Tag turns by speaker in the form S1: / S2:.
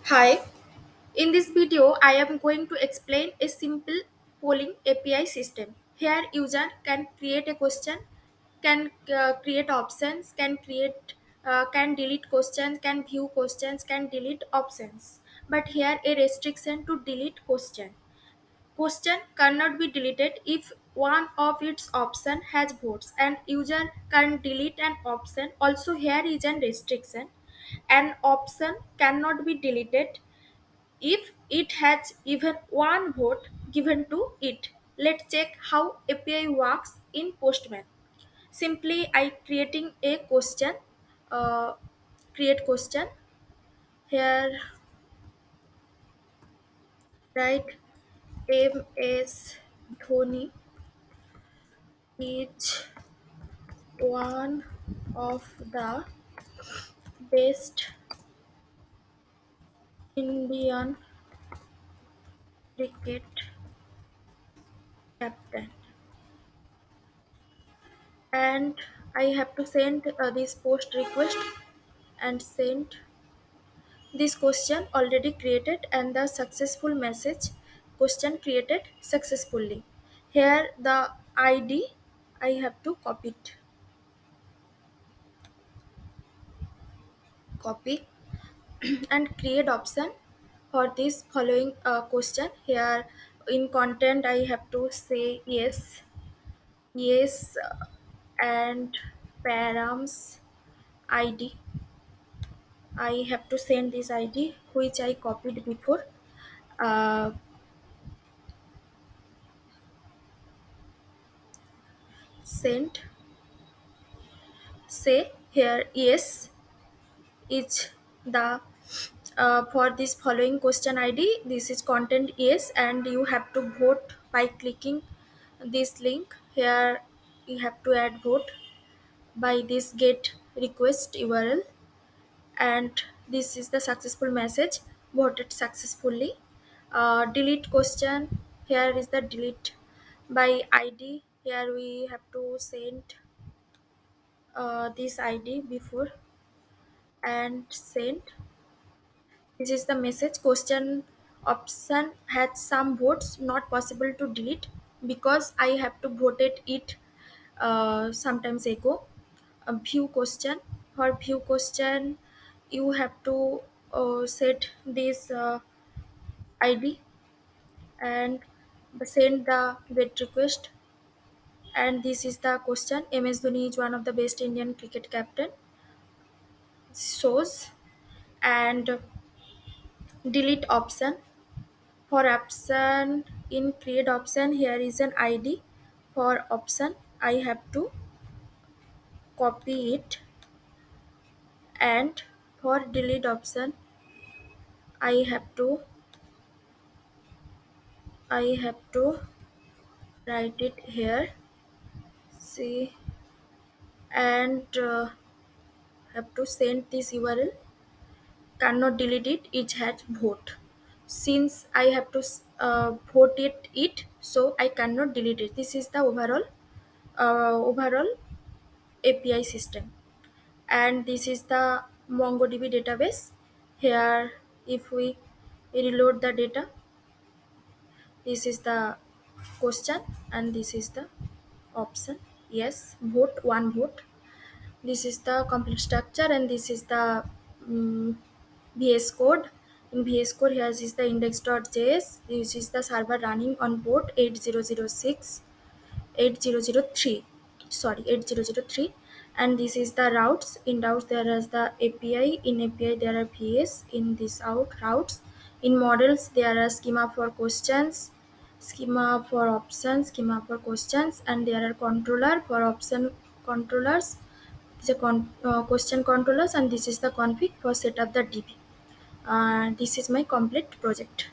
S1: Hi, in this video I am going to explain a simple polling API system. Here user can create a question, can create options, can delete questions, can view questions, can delete options. But here a restriction to delete question. Question cannot be deleted if one of its option has votes and user can delete an option. Also here is an restriction. An option cannot be deleted if it has even one vote given to it. Let's check how API works in Postman. Simply I creating a question, uh, create question. Here write MS Dhoni is one of the best Indian cricket captain, and I have to send this post request and send this question already created and the successful message question created successfully. Here the ID I have to copy and create option for this following question. Here in content I have to say yes, and params ID. I have to send this ID which I copied before. Uh, Send, say here yes is the for this following question ID. This is content yes, and you have to vote by clicking this link. Here you have to add vote by this get request URL, and this is the successful message voted successfully. Delete question, here is the delete by ID. Here we have to send this ID before and send. This is the message question option had some votes not possible to delete because I have to voted it sometimes ago. A view question, for view question you have to set this ID and send the get request, and this is the question. MS Dhoni is one of the best Indian cricket captain shows, and delete option. For option in create option, here is an ID for option. I have to copy it, and for delete option I have to write it here. See, and have to send this URL. Cannot delete it. It has vote. Since I have to vote it, so I cannot delete it. This is the overall API system, and this is the MongoDB database. Here, if we reload the data, this is the question, and this is the option. Yes, vote one vote. This is the complete structure, and this is the um, VS Code. In VS Code, here is the index.js. This is the server running on port 8006 8003, sorry, 8003. And this is the routes. In routes there is the API. In API there are VS. In this out routes. In models there are schema for questions, schema for options, schema for questions, and there are controller for option controllers. It's a question controllers, and this is the config for set up the DB. This is my complete project.